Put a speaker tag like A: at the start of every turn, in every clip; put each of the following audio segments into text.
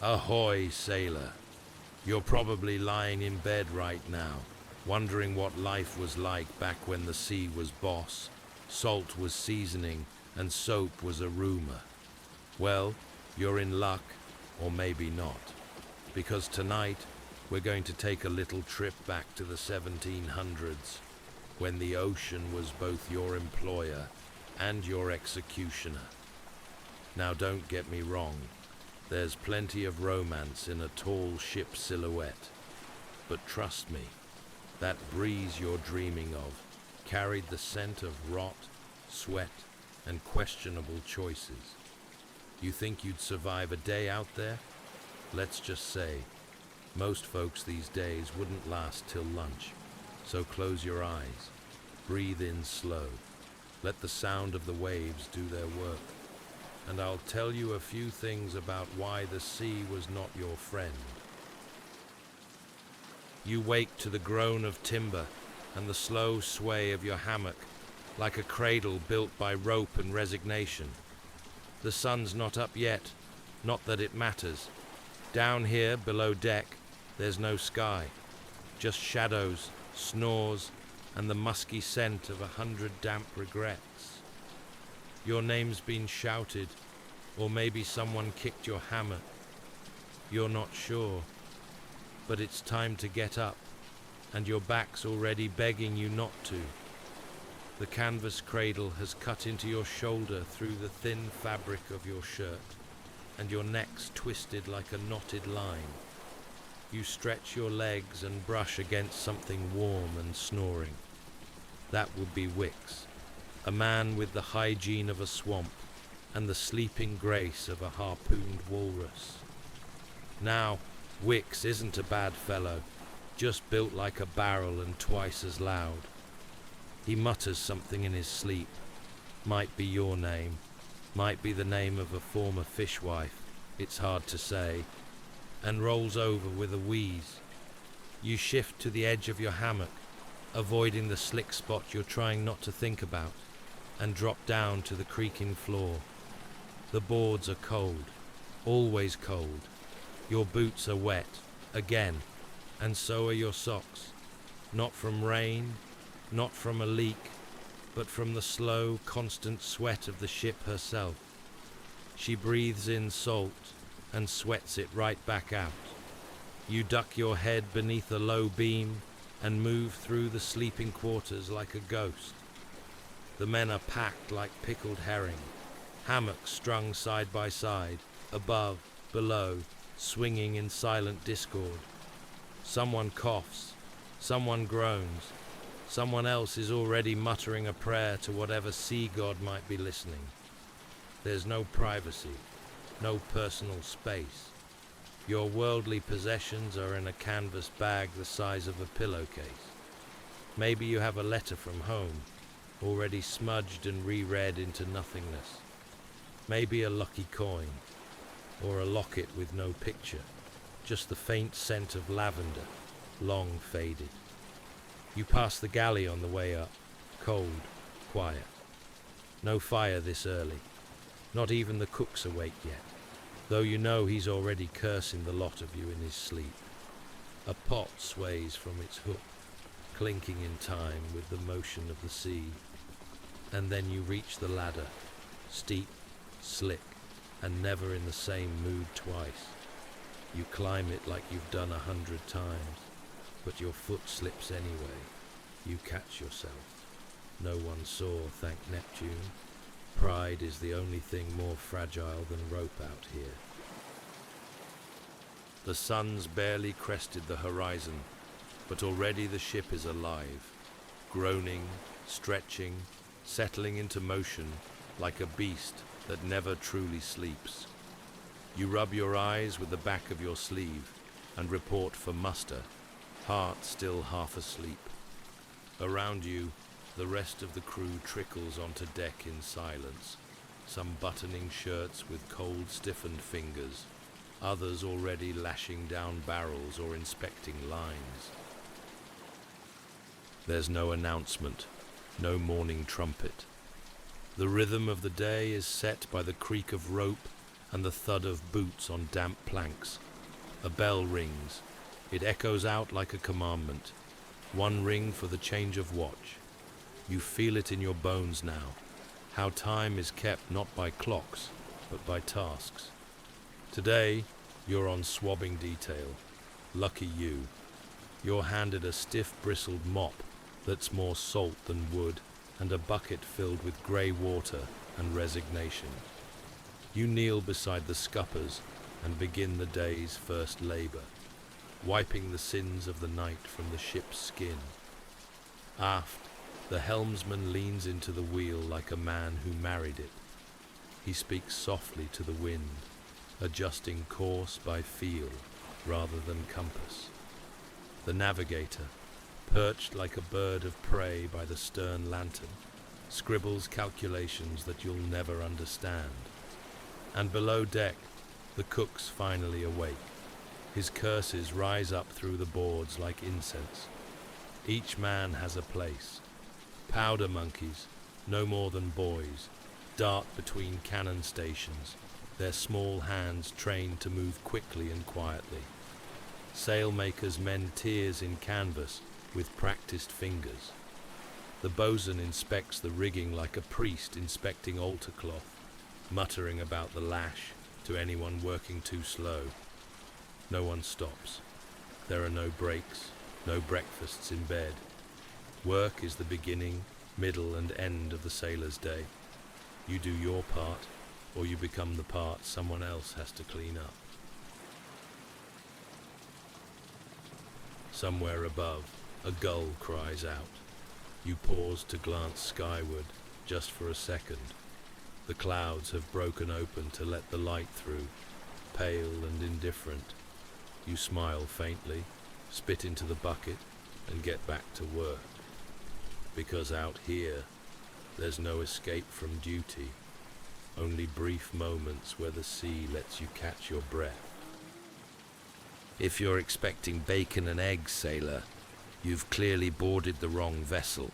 A: Ahoy, sailor. You're probably lying in bed right now, wondering what life was like back when the sea was boss, salt was seasoning, and soap was a rumor. Well, you're in luck, or maybe not, because tonight we're going to take a little trip back to the 1700s, when the ocean was both your employer and your executioner. Now don't get me wrong, there's plenty of romance in a tall ship silhouette, but trust me, that breeze you're dreaming of carried the scent of rot, sweat, and questionable choices. You think you'd survive a day out there? Let's just say, most folks these days wouldn't last till lunch, so close your eyes, breathe in slow, let the sound of the waves do their work, and I'll tell you a few things about why the sea was not your friend. You wake to the groan of timber and the slow sway of your hammock, like a cradle built by rope and resignation. The sun's not up yet, not that it matters. Down here, below deck, there's no sky, just shadows, snores, and the musky scent of 100 damp regrets. Your name's been shouted, or maybe someone kicked your hammer. You're not sure, but it's time to get up, and your back's already begging you not to. The canvas cradle has cut into your shoulder through the thin fabric of your shirt, and your neck's twisted like a knotted line. You stretch your legs and brush against something warm and snoring. That would be Wicks, a man with the hygiene of a swamp and the sleeping grace of a harpooned walrus. Now, Wicks isn't a bad fellow, just built like a barrel and twice as loud. He mutters something in his sleep, might be your name, might be the name of a former fishwife, it's hard to say, and rolls over with a wheeze. You shift to the edge of your hammock, avoiding the slick spot you're trying not to think about, and drop down to the creaking floor. The boards are cold, always cold. Your boots are wet, again, and so are your socks. Not from rain, not from a leak, but from the slow, constant sweat of the ship herself. She breathes in salt and sweats it right back out. You duck your head beneath a low beam and move through the sleeping quarters like a ghost. The men are packed like pickled herring, hammocks strung side by side, above, below, swinging in silent discord. Someone coughs, someone groans, someone else is already muttering a prayer to whatever sea god might be listening. There's no privacy, no personal space. Your worldly possessions are in a canvas bag the size of a pillowcase. Maybe you have a letter from home, already smudged and reread into nothingness. Maybe a lucky coin, or a locket with no picture, just the faint scent of lavender, long faded. You pass the galley on the way up, cold, quiet. No fire this early, not even the cook's awake yet, though you know he's already cursing the lot of you in his sleep. A pot sways from its hook, clinking in time with the motion of the sea. And then you reach the ladder, steep, slick, and never in the same mood twice. You climb it like you've done 100 times, but your foot slips anyway. You catch yourself. No one saw, thank Neptune. Pride is the only thing more fragile than rope out here. The sun's barely crested the horizon, but already the ship is alive, groaning, stretching, settling into motion like a beast that never truly sleeps. You rub your eyes with the back of your sleeve and report for muster, heart still half asleep. Around you, the rest of the crew trickles onto deck in silence, some buttoning shirts with cold, stiffened fingers, others already lashing down barrels or inspecting lines. There's no announcement, no morning trumpet. The rhythm of the day is set by the creak of rope and the thud of boots on damp planks. A bell rings. It echoes out like a commandment. One ring for the change of watch. You feel it in your bones now, how time is kept not by clocks, but by tasks. Today, you're on swabbing detail. Lucky you. You're handed a stiff-bristled mop that's more salt than wood, and a bucket filled with grey water and resignation. You kneel beside the scuppers and begin the day's first labour, wiping the sins of the night from the ship's skin. Aft, the helmsman leans into the wheel like a man who married it. He speaks softly to the wind, adjusting course by feel rather than compass. The navigator, perched like a bird of prey by the stern lantern, scribbles calculations that you'll never understand. And below deck, the cook's finally awake. His curses rise up through the boards like incense. Each man has a place. Powder monkeys, no more than boys, dart between cannon stations, their small hands trained to move quickly and quietly. Sailmakers mend tears in canvas with practiced fingers. The bosun inspects the rigging like a priest inspecting altar cloth, muttering about the lash to anyone working too slow. No one stops. There are no breaks, no breakfasts in bed. Work is the beginning, middle and end of the sailor's day. You do your part, or you become the part someone else has to clean up. Somewhere above, a gull cries out. You pause to glance skyward, just for a second. The clouds have broken open to let the light through, pale and indifferent. You smile faintly, spit into the bucket, and get back to work. Because out here, there's no escape from duty, only brief moments where the sea lets you catch your breath. If you're expecting bacon and eggs, sailor, you've clearly boarded the wrong vessel.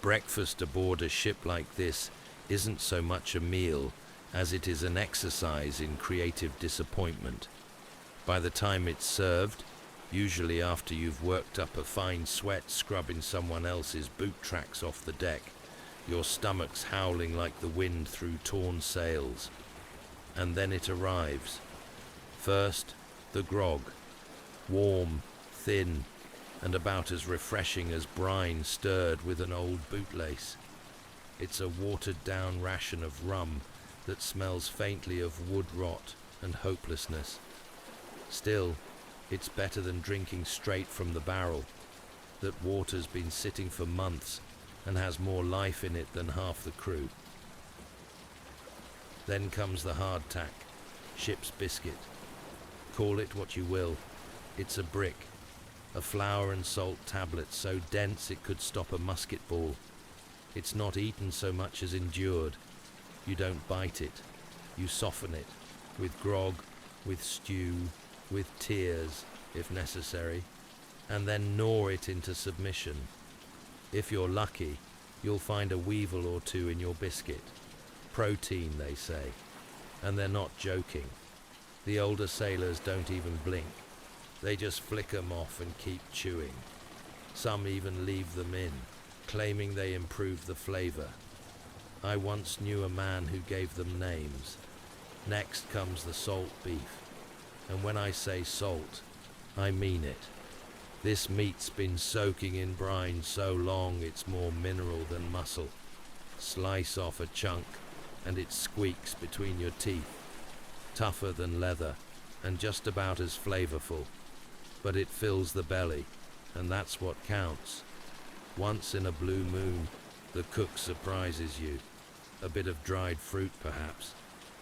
A: Breakfast aboard a ship like this isn't so much a meal as it is an exercise in creative disappointment. By the time it's served, usually after you've worked up a fine sweat scrubbing someone else's boot tracks off the deck, your stomach's howling like the wind through torn sails. And then it arrives. First, the grog. Warm, thin, and about as refreshing as brine stirred with an old bootlace. It's a watered-down ration of rum that smells faintly of wood rot and hopelessness. Still, it's better than drinking straight from the barrel. That water's been sitting for months and has more life in it than half the crew. Then comes the hardtack, ship's biscuit. Call it what you will. It's a brick, a flour and salt tablet so dense it could stop a musket ball. It's not eaten so much as endured. You don't bite it, you soften it, with grog, with stew, with tears, if necessary, and then gnaw it into submission. If you're lucky, you'll find a weevil or two in your biscuit. Protein, they say, and they're not joking. The older sailors don't even blink. They just flick 'em off and keep chewing. Some even leave them in, claiming they improve the flavor. I once knew a man who gave them names. Next comes the salt beef. And when I say salt, I mean it. This meat's been soaking in brine so long it's more mineral than muscle. Slice off a chunk and it squeaks between your teeth. Tougher than leather and just about as flavorful. But it fills the belly, and that's what counts. Once in a blue moon, the cook surprises you. A bit of dried fruit, perhaps.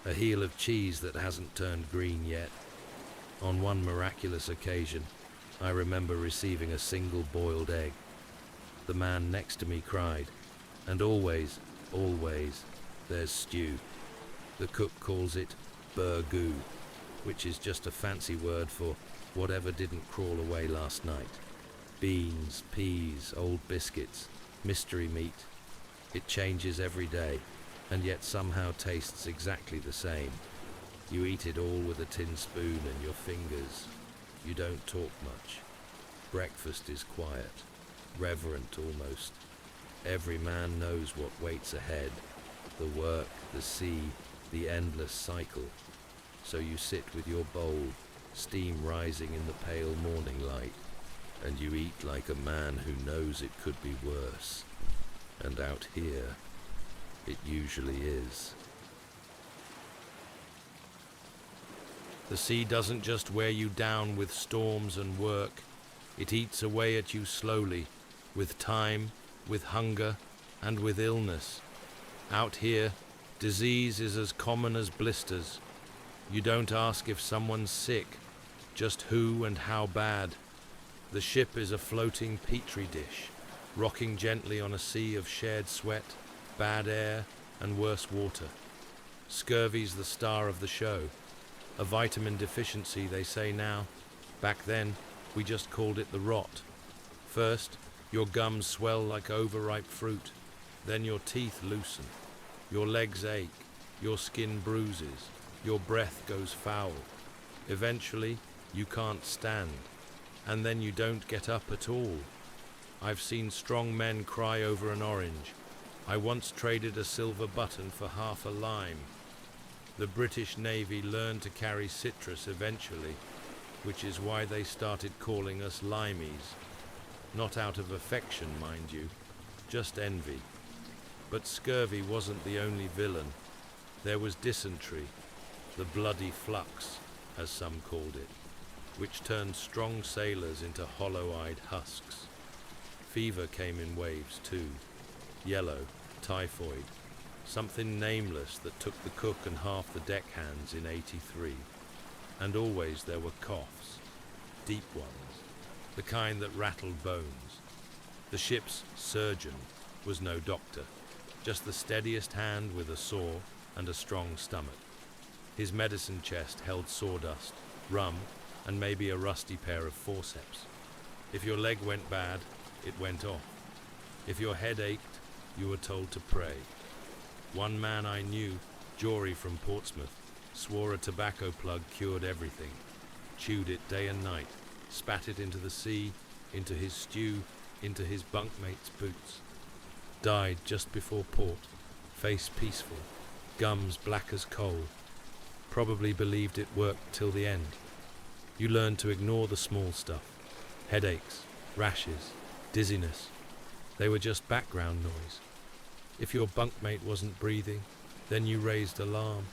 A: A heel of cheese that hasn't turned green yet. On one miraculous occasion, I remember receiving a single boiled egg. The man next to me cried, and always, there's stew. The cook calls it burgoo, which is just a fancy word for whatever didn't crawl away last night. Beans, peas, old biscuits, mystery meat. It changes every day, and yet somehow tastes exactly the same. You eat it all with a tin spoon and your fingers. You don't talk much. Breakfast is quiet, reverent almost. Every man knows what waits ahead. The work, the sea, the endless cycle. So you sit with your bowl, steam rising in the pale morning light, and you eat like a man who knows it could be worse. And out here, it usually is. The sea doesn't just wear you down with storms and work. It eats away at you slowly, with time, with hunger, and with illness. Out here, disease is as common as blisters. You don't ask if someone's sick, just who and how bad. The ship is a floating petri dish, rocking gently on a sea of shared sweat, bad air, and worse water. Scurvy's the star of the show. A vitamin deficiency, they say now. Back then, we just called it the rot. First, your gums swell like overripe fruit. Then your teeth loosen. Your legs ache. Your skin bruises. Your breath goes foul. Eventually, you can't stand. And then you don't get up at all. I've seen strong men cry over an orange. I once traded a silver button for half a lime. The British Navy learned to carry citrus eventually, which is why they started calling us limeys. Not out of affection, mind you, just envy. But scurvy wasn't the only villain. There was dysentery, the bloody flux, as some called it, which turned strong sailors into hollow-eyed husks. Fever came in waves too. Yellow, typhoid, something nameless that took the cook and half the deckhands in '83. And always there were coughs, deep ones, the kind that rattled bones. The ship's surgeon was no doctor, just the steadiest hand with a saw and a strong stomach. His medicine chest held sawdust, rum, and maybe a rusty pair of forceps. If your leg went bad, it went off. If your head ached, you were told to pray. One man I knew, Jory from Portsmouth, swore a tobacco plug cured everything. Chewed it day and night, spat it into the sea, into his stew, into his bunkmate's boots. Died just before port, face peaceful, gums black as coal. Probably believed it worked till the end. You learn to ignore the small stuff. Headaches, rashes, dizziness. They were just background noise. If your bunkmate wasn't breathing, then you raised alarm.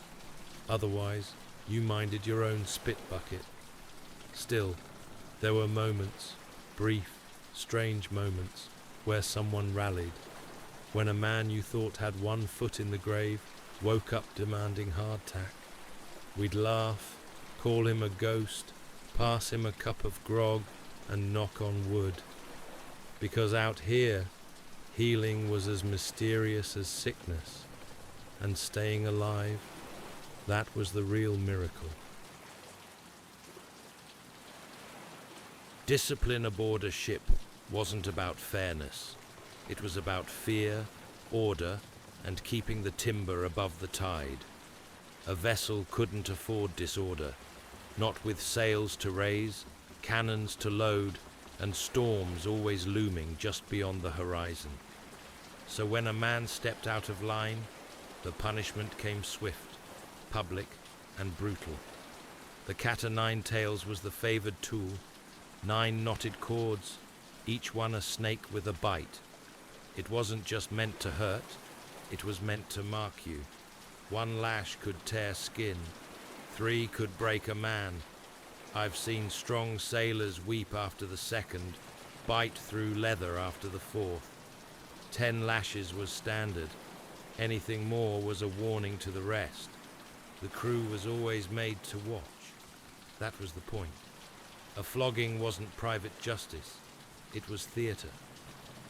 A: Otherwise, you minded your own spit bucket. Still, there were moments, brief, strange moments, where someone rallied. When a man you thought had one foot in the grave woke up demanding hardtack. We'd laugh, call him a ghost, pass him a cup of grog, and knock on wood. Because out here, healing was as mysterious as sickness, and staying alive, that was the real miracle. Discipline aboard a ship wasn't about fairness. It was about fear, order, and keeping the timber above the tide. A vessel couldn't afford disorder, not with sails to raise, cannons to load, and storms always looming just beyond the horizon. So when a man stepped out of line, the punishment came swift, public, and brutal. The cat-o'-nine-tails was the favored tool, 9 knotted cords, each one a snake with a bite. It wasn't just meant to hurt, it was meant to mark you. 1 lash could tear skin, 3 could break a man. I've seen strong sailors weep after the 2nd, bite through leather after the 4th. 10 lashes was standard. Anything more was a warning to the rest. The crew was always made to watch. That was the point. A flogging wasn't private justice. It was theatre.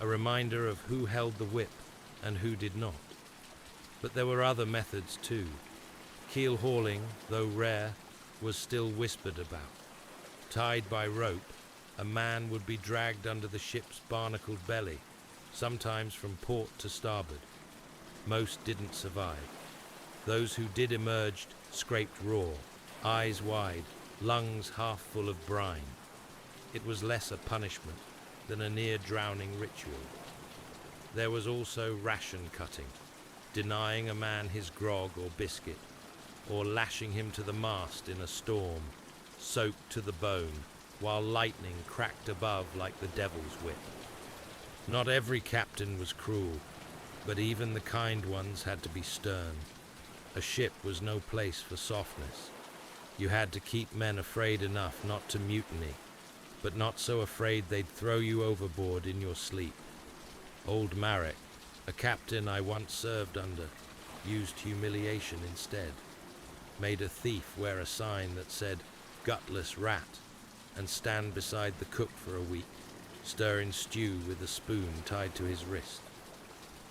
A: A reminder of who held the whip and who did not. But there were other methods too. Keel hauling, though rare, was still whispered about. Tied by rope, a man would be dragged under the ship's barnacled belly, sometimes from port to starboard. Most didn't survive. Those who did emerged scraped raw, eyes wide, lungs half full of brine. It was less a punishment than a near-drowning ritual. There was also ration cutting, denying a man his grog or biscuit, or lashing him to the mast in a storm, soaked to the bone, while lightning cracked above like the devil's whip. Not every captain was cruel, but even the kind ones had to be stern. A ship was no place for softness. You had to keep men afraid enough not to mutiny, but not so afraid they'd throw you overboard in your sleep. Old Marek, a captain I once served under, used humiliation instead. Made a thief wear a sign that said, "Gutless rat," and stand beside the cook for a week, stirring stew with a spoon tied to his wrist.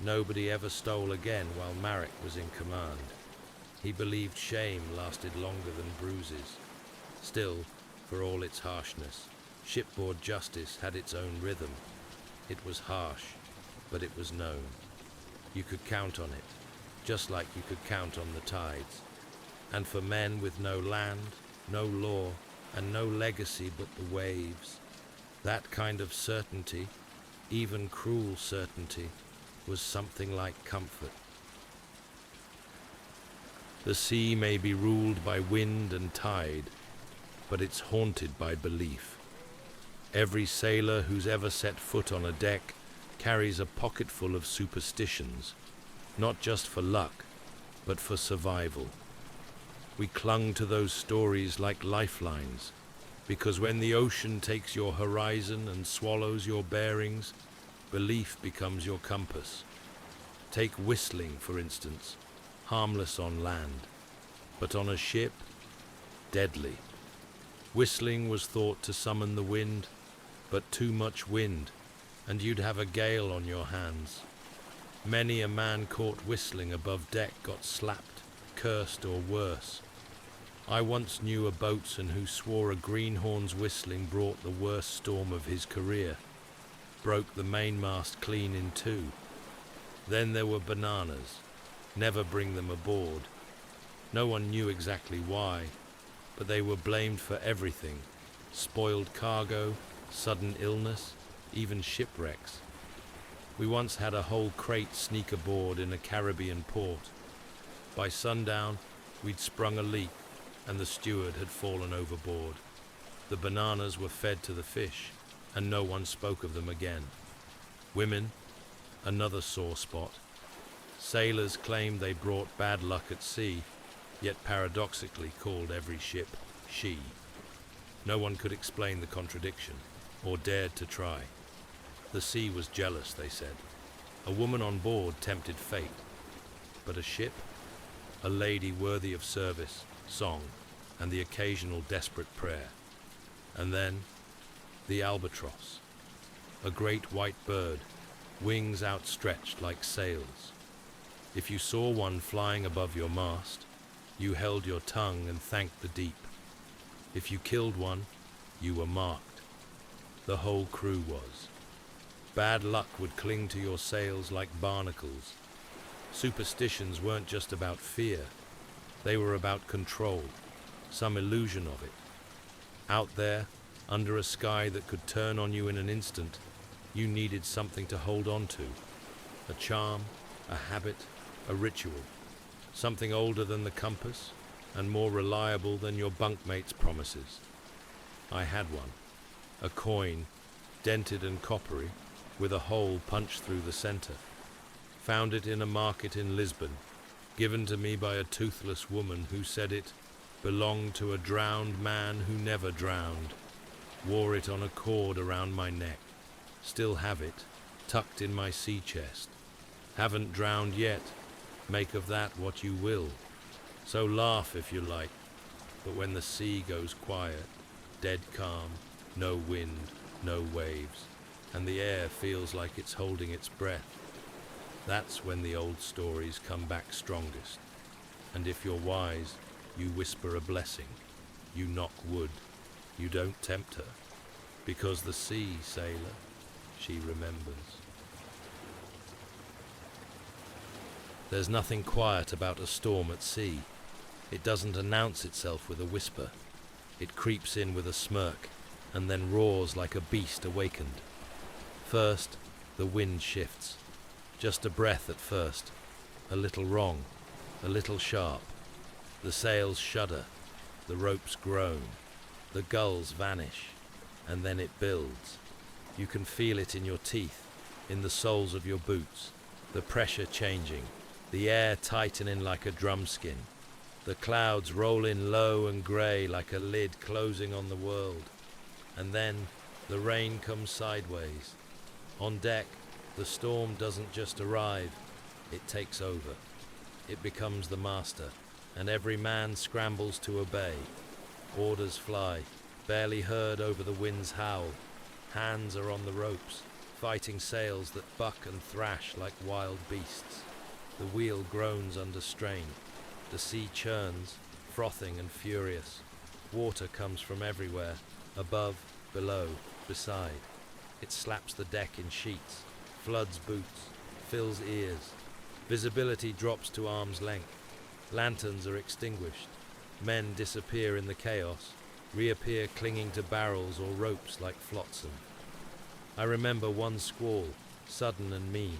A: Nobody ever stole again while Marek was in command. He believed shame lasted longer than bruises. Still, for all its harshness, shipboard justice had its own rhythm. It was harsh, but it was known. You could count on it, just like you could count on the tides. And for men with no land, no law, and no legacy but the waves, that kind of certainty, even cruel certainty, was something like comfort. The sea may be ruled by wind and tide, but it's haunted by belief. Every sailor who's ever set foot on a deck carries a pocketful of superstitions, not just for luck, but for survival. We clung to those stories like lifelines, because when the ocean takes your horizon and swallows your bearings, belief becomes your compass. Take whistling, for instance, harmless on land, but on a ship, deadly. Whistling was thought to summon the wind, but too much wind, and you'd have a gale on your hands. Many a man caught whistling above deck got slapped, cursed, or worse. I once knew a boatswain who swore a greenhorn's whistling brought the worst storm of his career, broke the mainmast clean in two. Then there were bananas. Never bring them aboard. No one knew exactly why, but they were blamed for everything. Spoiled cargo, sudden illness, even shipwrecks. We once had a whole crate sneak aboard in a Caribbean port. By sundown, we'd sprung a leak, and the steward had fallen overboard. The bananas were fed to the fish, and no one spoke of them again. Women, another sore spot. Sailors claimed they brought bad luck at sea, yet paradoxically called every ship she. No one could explain the contradiction, or dared to try. The sea was jealous, they said. A woman on board tempted fate. But a ship? A lady worthy of service, song, and the occasional desperate prayer. And then, the albatross. A great white bird, wings outstretched like sails. If you saw one flying above your mast, you held your tongue and thanked the deep. If you killed one, you were marked. The whole crew was. Bad luck would cling to your sails like barnacles. Superstitions weren't just about fear. They were about control, some illusion of it. Out there, under a sky that could turn on you in an instant, you needed something to hold on to. A charm, a habit, a ritual. Something older than the compass and more reliable than your bunkmate's promises. I had one. A coin, dented and coppery, with a hole punched through the center. Found it in a market in Lisbon, given to me by a toothless woman who said it belonged to a drowned man who never drowned. Wore it on a cord around my neck. Still have it, tucked in my sea chest. Haven't drowned yet. Make of that what you will. So laugh if you like, but when the sea goes quiet, dead calm, no wind, no waves, and the air feels like it's holding its breath, that's when the old stories come back strongest. And if you're wise, you whisper a blessing. You knock wood. You don't tempt her. Because the sea, sailor, she remembers. There's nothing quiet about a storm at sea. It doesn't announce itself with a whisper. It creeps in with a smirk, and then roars like a beast awakened. First, the wind shifts. Just a breath at first. A little wrong, a little sharp. The sails shudder, the ropes groan, the gulls vanish, and then it builds. You can feel it in your teeth, in the soles of your boots, the pressure changing, the air tightening like a drumskin. The clouds roll in low and grey like a lid closing on the world. And then the rain comes sideways. On deck, the storm doesn't just arrive, it takes over. It becomes the master, and every man scrambles to obey. Orders fly, barely heard over the wind's howl. Hands are on the ropes, fighting sails that buck and thrash like wild beasts. The wheel groans under strain. The sea churns, frothing and furious. Water comes from everywhere, above, below, beside. It slaps the deck in sheets, floods boots, fills ears. Visibility drops to arm's length. Lanterns are extinguished. Men disappear in the chaos, reappear clinging to barrels or ropes like flotsam. I remember one squall, sudden and mean.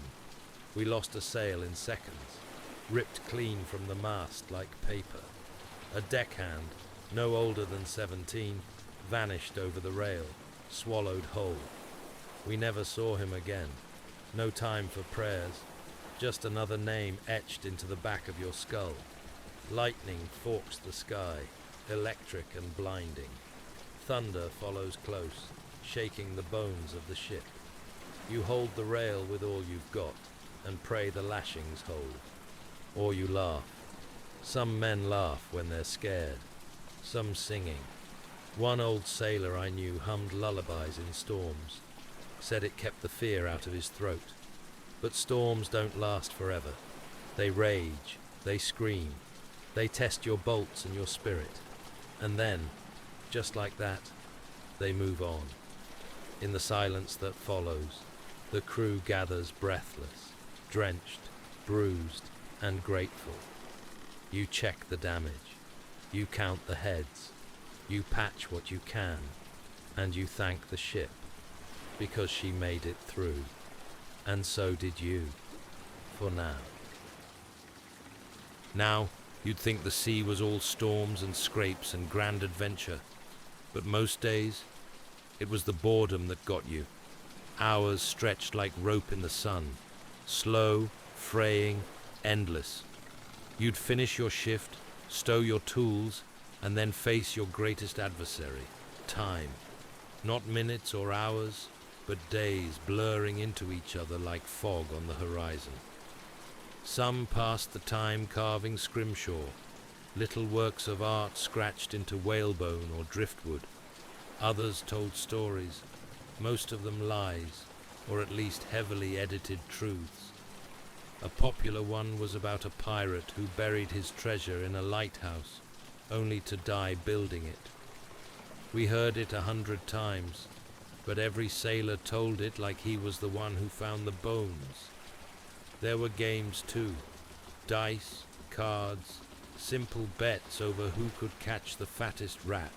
A: We lost a sail in seconds, ripped clean from the mast like paper. A deckhand, no older than 17, vanished over the rail, swallowed whole. We never saw him again. No time for prayers, just another name etched into the back of your skull. Lightning forks the sky, electric and blinding. Thunder follows close, shaking the bones of the ship. You hold the rail with all you've got, and pray the lashings hold. Or you laugh. Some men laugh when they're scared, some singing. One old sailor I knew hummed lullabies in storms, said it kept the fear out of his throat. But storms don't last forever. They rage, they scream, they test your bolts and your spirit. And then, just like that, they move on. In the silence that follows, the crew gathers breathless, drenched, bruised, and grateful. You check the damage, you count the heads, you patch what you can, and you thank the ship, because she made it through. And so did you, for now. Now, you'd think the sea was all storms and scrapes and grand adventure, but most days, it was the boredom that got you. Hours stretched like rope in the sun, slow, fraying, endless. You'd finish your shift, stow your tools, and then face your greatest adversary, time. Not minutes or hours, but days blurring into each other like fog on the horizon. Some passed the time carving scrimshaw, little works of art scratched into whalebone or driftwood. Others told stories, most of them lies, or at least heavily edited truths. A popular one was about a pirate who buried his treasure in a lighthouse, only to die building it. We heard it 100 times, but every sailor told it like he was the one who found the bones. There were games too, dice, cards, simple bets over who could catch the fattest rat.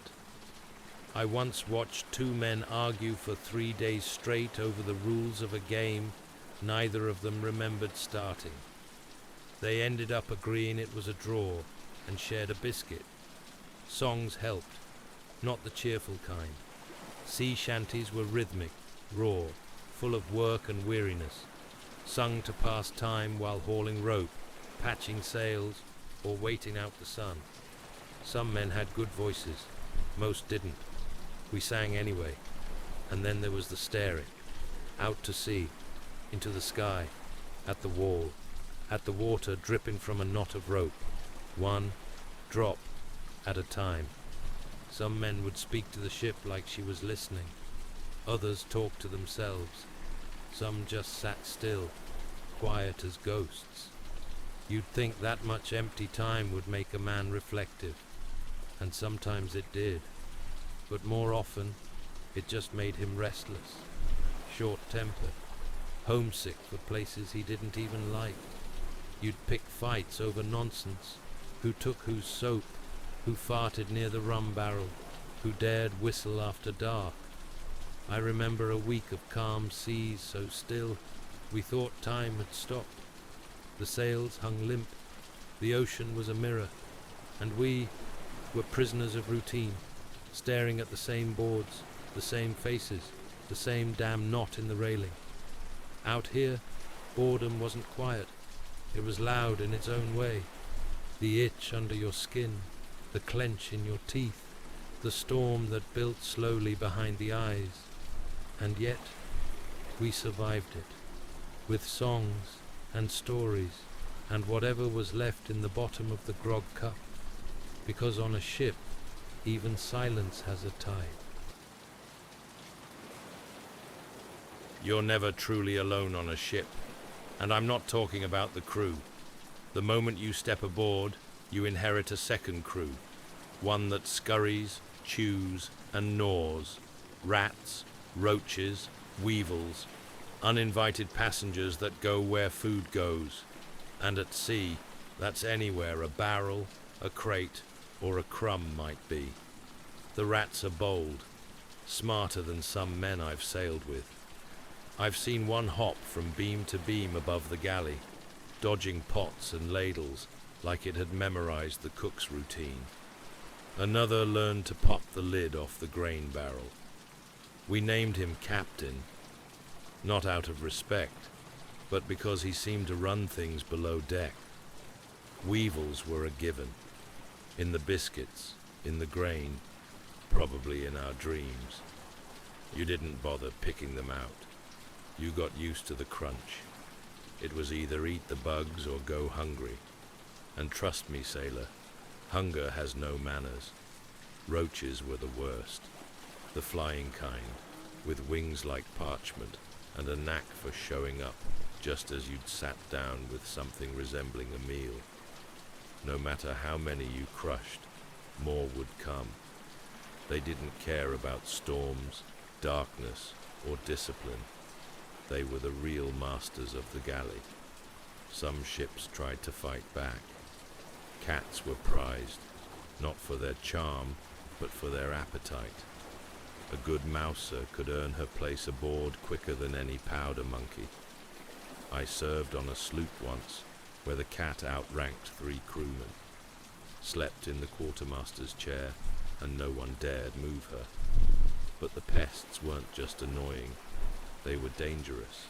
A: I once watched 2 men argue for 3 days straight over the rules of a game neither of them remembered starting. They ended up agreeing it was a draw and shared a biscuit. Songs helped, not the cheerful kind. Sea shanties were rhythmic, raw, full of work and weariness, sung to pass time while hauling rope, patching sails, or waiting out the sun. Some men had good voices, most didn't. We sang anyway, and then there was the staring, out to sea, into the sky, at the wall, at the water dripping from a knot of rope, one drop at a time. Some men would speak to the ship like she was listening. Others talked to themselves. Some just sat still, quiet as ghosts. You'd think that much empty time would make a man reflective, and sometimes it did. But more often, it just made him restless, short-tempered, homesick for places he didn't even like. You'd pick fights over nonsense. Who took whose soap, who farted near the rum barrel, who dared whistle after dark. I remember a week of calm seas so still, we thought time had stopped. The sails hung limp, the ocean was a mirror, and we were prisoners of routine, staring at the same boards, the same faces, the same damn knot in the railing. Out here, boredom wasn't quiet. It was loud in its own way. The itch under your skin, the clench in your teeth, the storm that built slowly behind the eyes. And yet, we survived it, with songs and stories and whatever was left in the bottom of the grog cup, because on a ship, even silence has a tide. You're never truly alone on a ship, and I'm not talking about the crew. The moment you step aboard, you inherit a second crew, one that scurries, chews, and gnaws, rats, roaches, weevils, uninvited passengers that go where food goes. And at sea, that's anywhere a barrel, a crate, or a crumb might be. The rats are bold, smarter than some men I've sailed with. I've seen one hop from beam to beam above the galley, dodging pots and ladles like it had memorized the cook's routine. Another learned to pop the lid off the grain barrel. We named him Captain, not out of respect, but because he seemed to run things below deck. Weevils were a given, in the biscuits, in the grain, probably in our dreams. You didn't bother picking them out. You got used to the crunch. It was either eat the bugs or go hungry. And trust me, sailor, hunger has no manners. Roaches were the worst, the flying kind, with wings like parchment and a knack for showing up just as you'd sat down with something resembling a meal. No matter how many you crushed, more would come. They didn't care about storms, darkness, or discipline. They were the real masters of the galley. Some ships tried to fight back. Cats were prized, not for their charm, but for their appetite. A good mouser could earn her place aboard quicker than any powder monkey. I served on a sloop once, where the cat outranked 3 crewmen, slept in the quartermaster's chair, and no one dared move her. But the pests weren't just annoying, they were dangerous.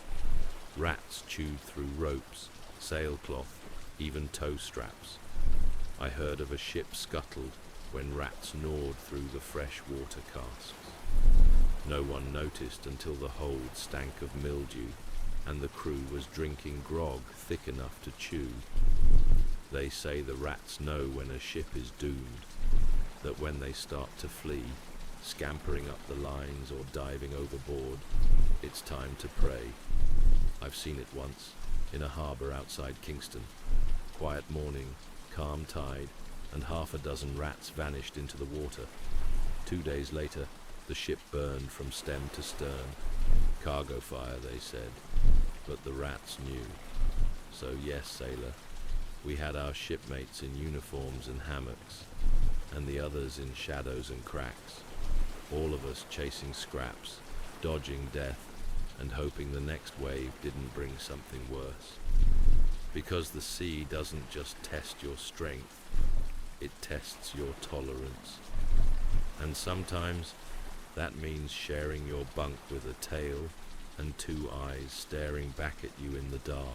A: Rats chewed through ropes, sailcloth, even tow straps. I heard of a ship scuttled when rats gnawed through the fresh water casks. No one noticed until the hold stank of mildew and the crew was drinking grog thick enough to chew. They say the rats know when a ship is doomed, that when they start to flee, scampering up the lines or diving overboard, it's time to prey. I've seen it once, in a harbour outside Kingston. Quiet morning, calm tide, and 6 rats vanished into the water. 2 days later, the ship burned from stem to stern. Cargo fire, they said, but the rats knew. So yes, sailor, we had our shipmates in uniforms and hammocks, and the others in shadows and cracks, all of us chasing scraps, dodging death, and hoping the next wave didn't bring something worse. Because the sea doesn't just test your strength, it tests your tolerance. And sometimes that means sharing your bunk with a tail and 2 eyes staring back at you in the dark.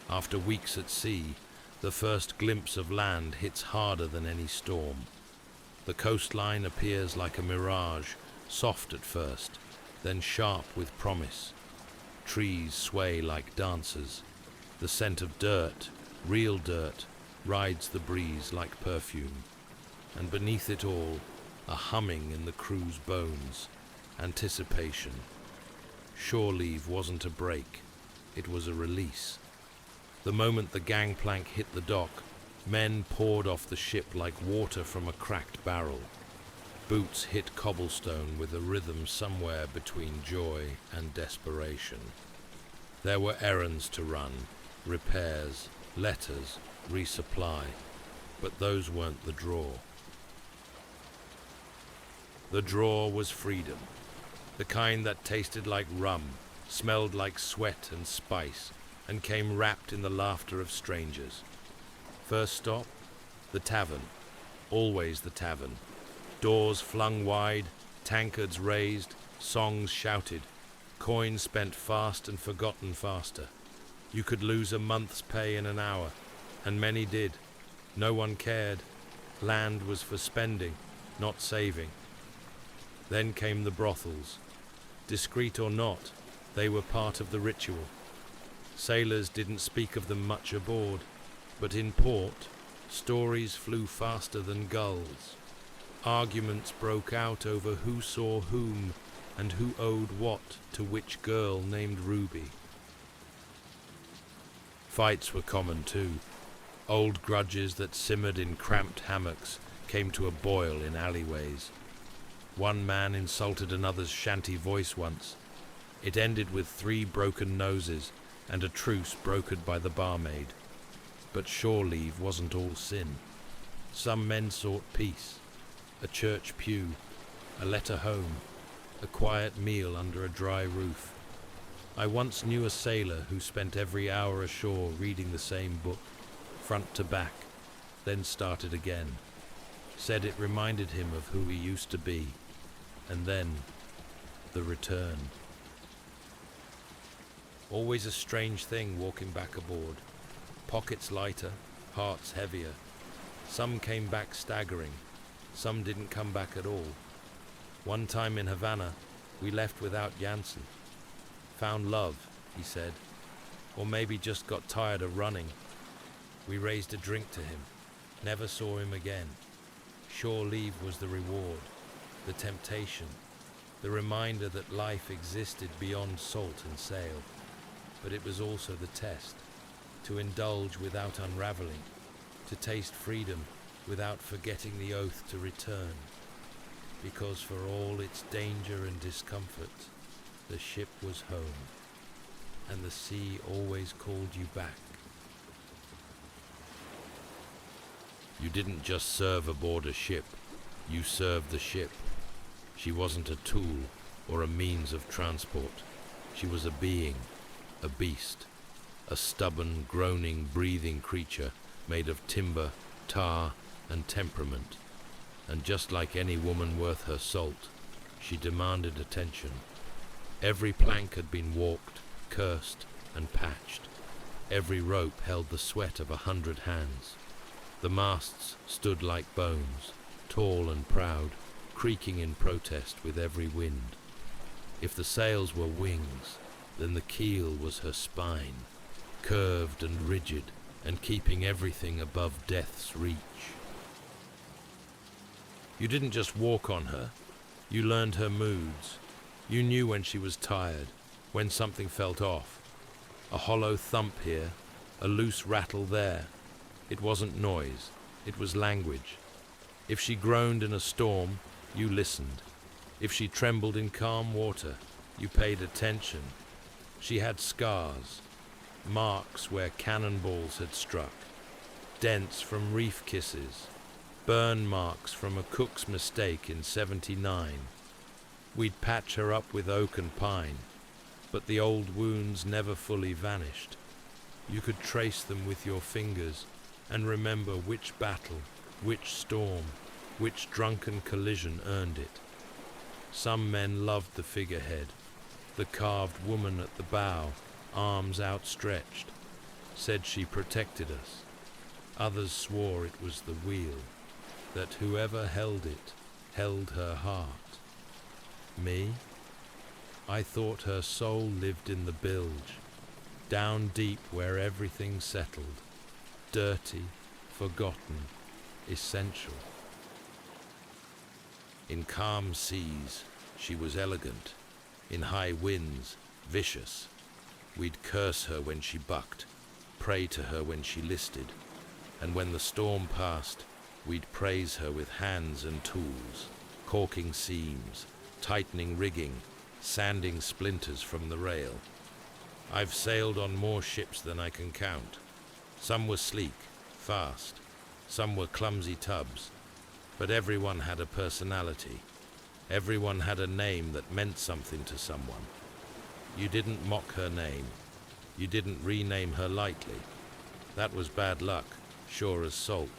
A: After weeks at sea, the first glimpse of land hits harder than any storm. The coastline appears like a mirage, soft at first, then sharp with promise. Trees sway like dancers. The scent of dirt, real dirt, rides the breeze like perfume. And beneath it all, a humming in the crew's bones, anticipation. Shore leave wasn't a break, it was a release. The moment the gangplank hit the dock, men poured off the ship like water from a cracked barrel. Boots hit cobblestone with a rhythm somewhere between joy and desperation. There were errands to run, repairs, letters, resupply, but those weren't the draw. The draw was freedom, the kind that tasted like rum, smelled like sweat and spice, and came wrapped in the laughter of strangers. First stop, the tavern, always the tavern. Doors flung wide, tankards raised, songs shouted, coins spent fast and forgotten faster. You could lose a month's pay in an hour, and many did. No one cared. Land was for spending, not saving. Then came the brothels. Discreet or not, they were part of the ritual. Sailors didn't speak of them much aboard, but in port, stories flew faster than gulls. Arguments broke out over who saw whom and who owed what to which girl named Ruby. Fights were common too. Old grudges that simmered in cramped hammocks came to a boil in alleyways. One man insulted another's shanty voice once. It ended with 3 broken noses and a truce brokered by the barmaid. But shore leave wasn't all sin. Some men sought peace, a church pew, a letter home, a quiet meal under a dry roof. I once knew a sailor who spent every hour ashore reading the same book, front to back, then started again. Said it reminded him of who he used to be, and then the return. Always a strange thing walking back aboard. Pockets lighter, hearts heavier. Some came back staggering, some didn't come back at all. One time in Havana, we left without Jansen. Found love, he said, or maybe just got tired of running. We raised a drink to him, never saw him again. Shore leave was the reward, the temptation, the reminder that life existed beyond salt and sail. But it was also the test, to indulge without unraveling, to taste freedom without forgetting the oath to return. Because for all its danger and discomfort, the ship was home, and the sea always called you back. You didn't just serve aboard a ship, you served the ship. She wasn't a tool or a means of transport. She was a being, a beast, a stubborn, groaning, breathing creature made of timber, tar, and temperament. And just like any woman worth her salt, she demanded attention. Every plank had been walked, cursed, and patched. Every rope held the sweat of 100 hands. The masts stood like bones, tall and proud, creaking in protest with every wind. If the sails were wings, then the keel was her spine, curved and rigid, and keeping everything above death's reach. You didn't just walk on her, you learned her moods. You knew when she was tired, when something felt off. A hollow thump here, a loose rattle there. It wasn't noise, it was language. If she groaned in a storm, you listened. If she trembled in calm water, you paid attention. She had scars, marks where cannonballs had struck, dents from reef kisses, burn marks from a cook's mistake in '79. We'd patch her up with oak and pine, but the old wounds never fully vanished. You could trace them with your fingers and remember which battle, which storm, which drunken collision earned it. Some men loved the figurehead, the carved woman at the bow, arms outstretched, said she protected us. Others swore it was the wheel, that whoever held it held her heart. Me? I thought her soul lived in the bilge, down deep where everything settled, dirty, forgotten, essential. In calm seas, she was elegant. In high winds, vicious. We'd curse her when she bucked, pray to her when she listed, and when the storm passed, we'd praise her with hands and tools, caulking seams, tightening rigging, sanding splinters from the rail. I've sailed on more ships than I can count. Some were sleek, fast, some were clumsy tubs, but everyone had a personality. Everyone had a name that meant something to someone. You didn't mock her name. You didn't rename her lightly. That was bad luck, sure as salt.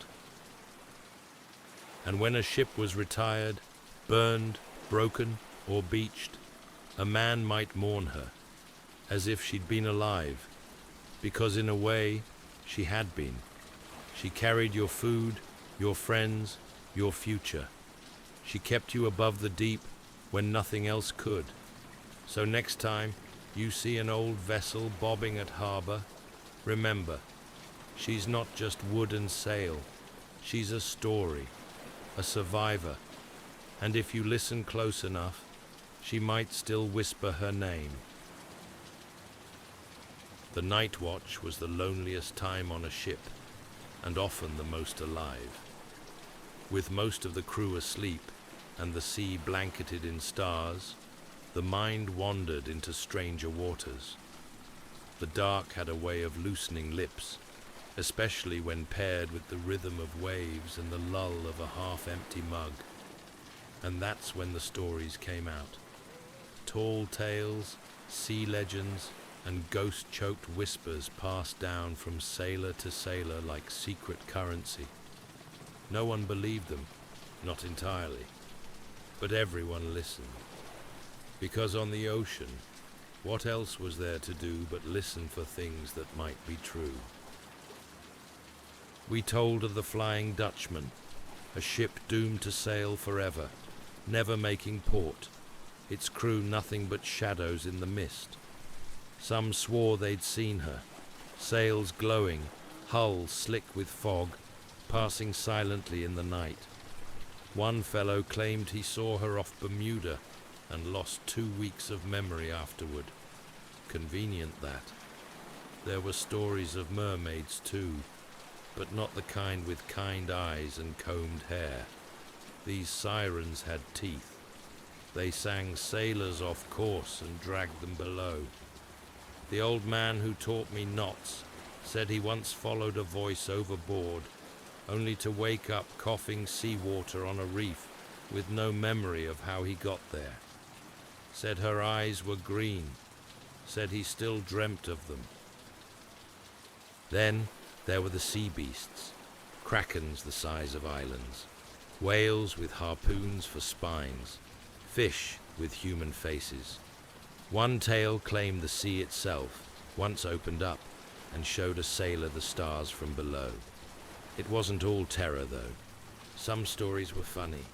A: And when a ship was retired, burned, broken, or beached, a man might mourn her, as if she'd been alive, because in a way, she had been. She carried your food, your friends, your future. She kept you above the deep when nothing else could. So next time you see an old vessel bobbing at harbor, remember, she's not just wood and sail. She's a story, a survivor. And if you listen close enough, she might still whisper her name. The night watch was the loneliest time on a ship, and often the most alive. With most of the crew asleep and the sea blanketed in stars, the mind wandered into stranger waters. The dark had a way of loosening lips, especially when paired with the rhythm of waves and the lull of a half-empty mug. And that's when the stories came out. Tall tales, sea legends, and ghost-choked whispers passed down from sailor to sailor like secret currency. No one believed them, not entirely, but everyone listened. Because on the ocean, what else was there to do but listen for things that might be true? We told of the Flying Dutchman, a ship doomed to sail forever, never making port, its crew nothing but shadows in the mist. Some swore they'd seen her, sails glowing, hull slick with fog, passing silently in the night. One fellow claimed he saw her off Bermuda and lost 2 weeks of memory afterward. Convenient that. There were stories of mermaids too, but not the kind with kind eyes and combed hair. These sirens had teeth. They sang sailors off course and dragged them below. The old man who taught me knots said he once followed a voice overboard, only to wake up coughing seawater on a reef with no memory of how he got there. Said her eyes were green. Said he still dreamt of them. Then there were the sea beasts, krakens the size of islands, whales with harpoons for spines, fish with human faces. One tale claimed the sea itself once opened up and showed a sailor the stars from below. It wasn't all terror, though. Some stories were funny,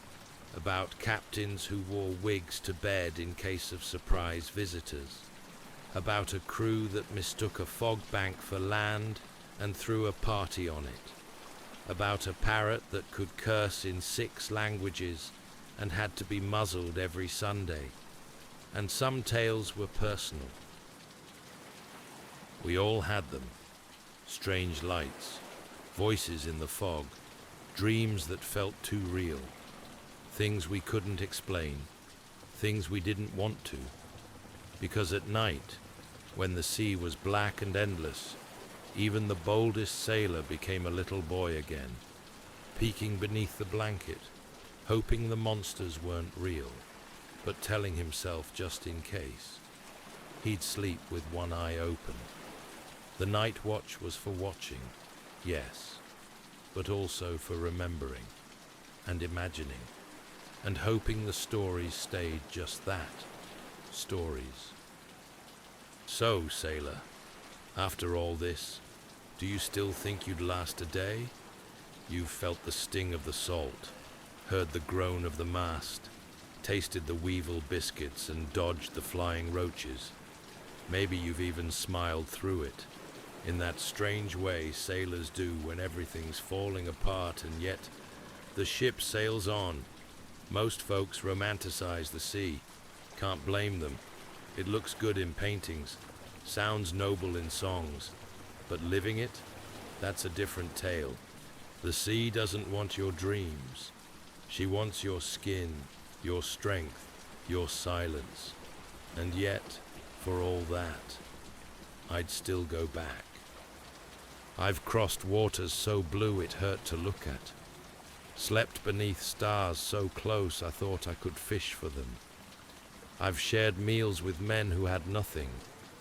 A: about captains who wore wigs to bed in case of surprise visitors, about a crew that mistook a fog bank for land and threw a party on it, about a parrot that could curse in 6 languages and had to be muzzled every Sunday. And some tales were personal. We all had them. Strange lights, voices in the fog, dreams that felt too real, things we couldn't explain, things we didn't want to. Because at night, when the sea was black and endless, even the boldest sailor became a little boy again, peeking beneath the blanket, hoping the monsters weren't real, but telling himself just in case. He'd sleep with one eye open. The night watch was for watching, yes, but also for remembering and imagining, and hoping the stories stayed just that, stories. So, sailor, after all this, do you still think you'd last a day? You've felt the sting of the salt, heard the groan of the mast, tasted the weevil biscuits and dodged the flying roaches. Maybe you've even smiled through it, in that strange way sailors do when everything's falling apart and yet the ship sails on. Most folks romanticize the sea. Can't blame them. It looks good in paintings, sounds noble in songs, but living it, that's a different tale. The sea doesn't want your dreams. She wants your skin, your strength, your silence. And yet, for all that, I'd still go back. I've crossed waters so blue it hurt to look at, slept beneath stars so close I thought I could fish for them. I've shared meals with men who had nothing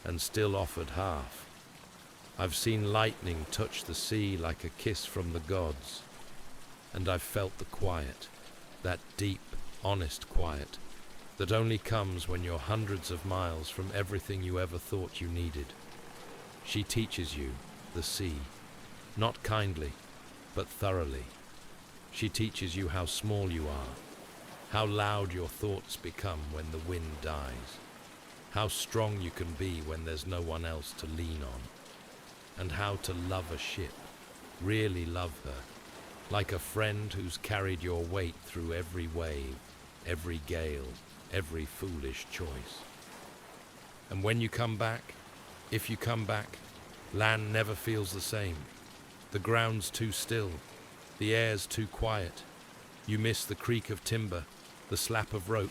A: and still offered half. I've seen lightning touch the sea like a kiss from the gods, and I've felt the quiet, that deep, honest quiet that only comes when you're hundreds of miles from everything you ever thought you needed. She teaches you, the sea, not kindly, but thoroughly. She teaches you how small you are, how loud your thoughts become when the wind dies, how strong you can be when there's no one else to lean on, and how to love a ship, really love her, like a friend who's carried your weight through every wave, every gale, every foolish choice. And when you come back, if you come back, land never feels the same. The ground's too still, the air's too quiet. You miss the creak of timber, the slap of rope,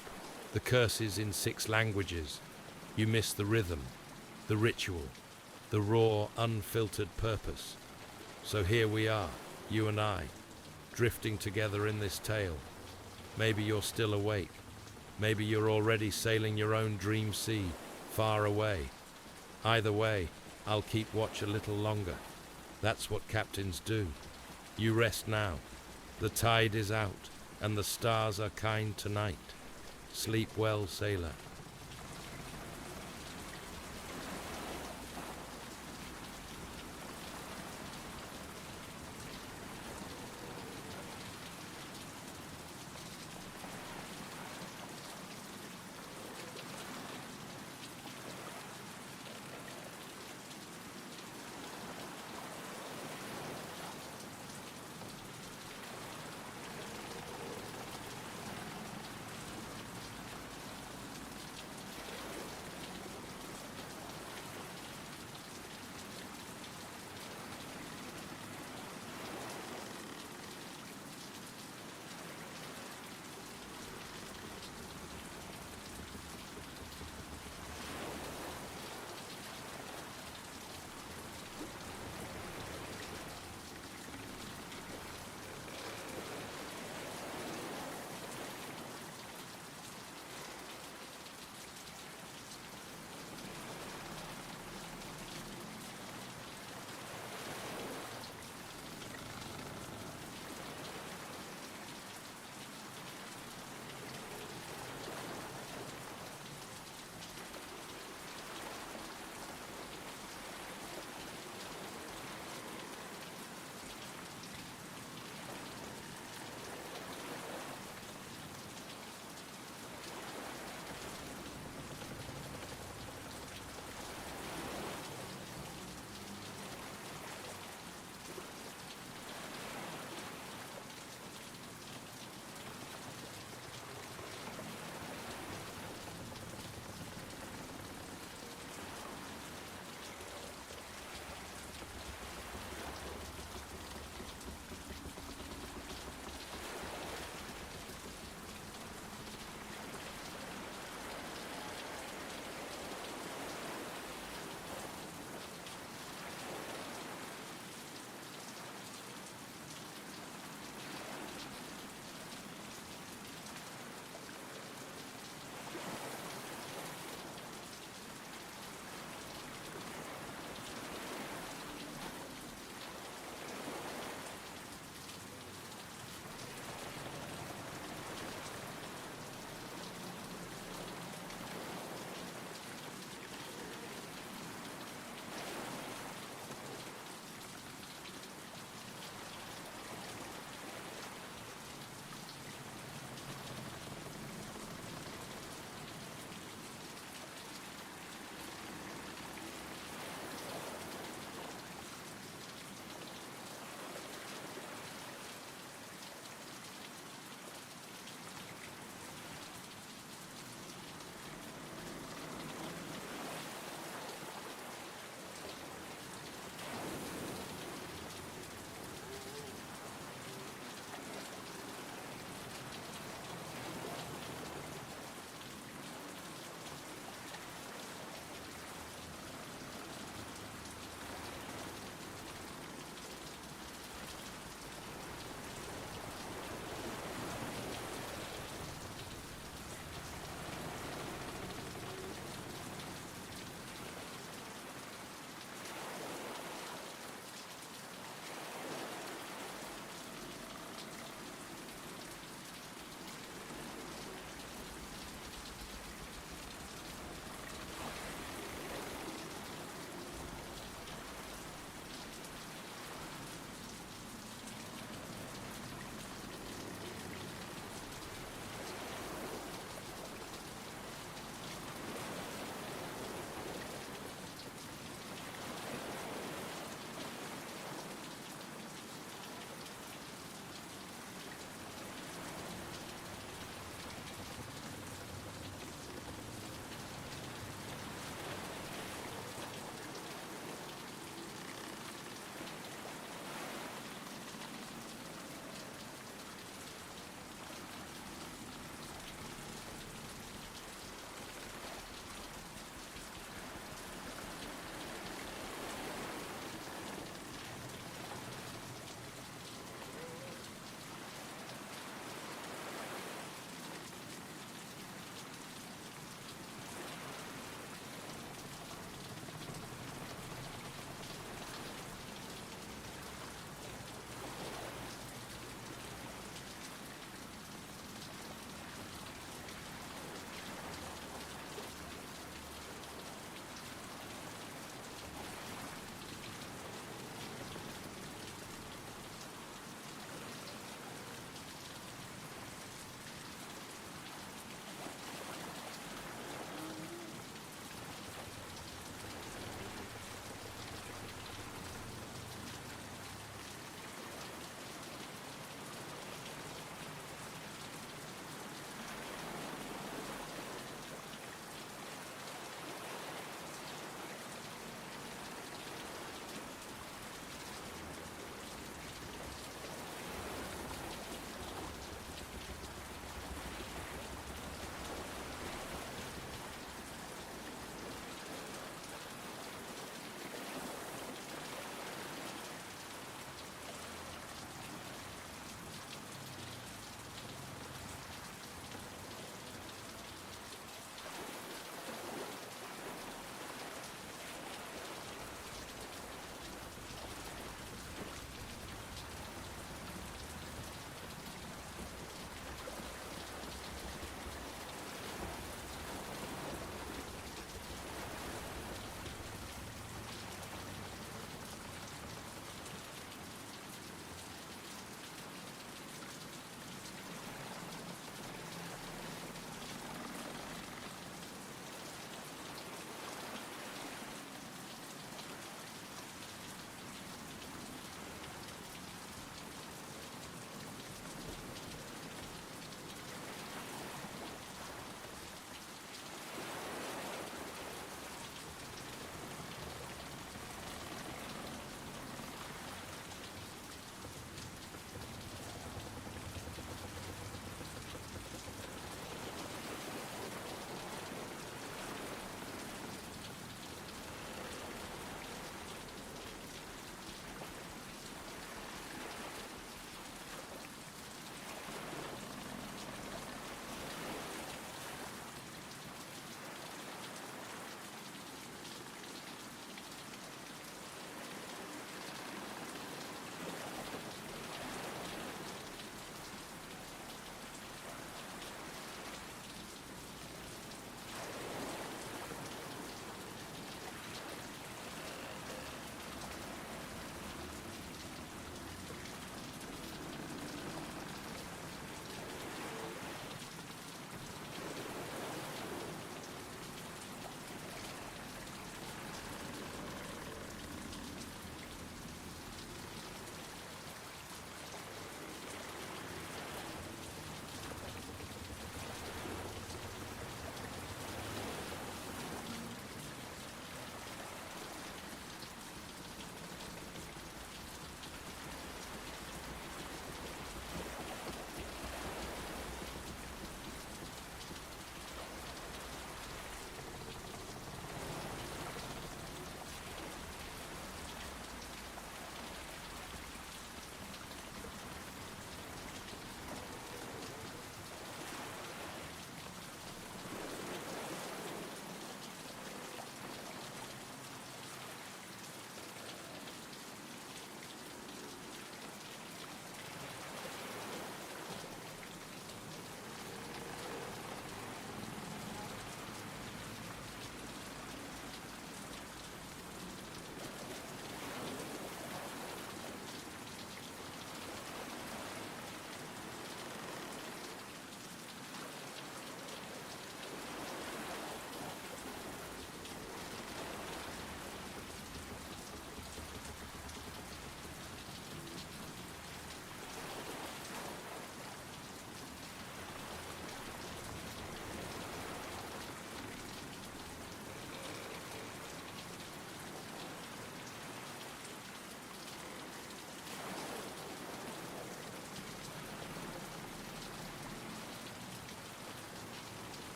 A: the curses in 6 languages. You miss the rhythm, the ritual, the raw, unfiltered purpose. So here we are, you and I, drifting together in this tale. Maybe you're still awake. Maybe you're already sailing your own dream sea, far away. Either way, I'll keep watch a little longer. That's what captains do. You rest now. The tide is out, and the stars are kind tonight. Sleep well, sailor.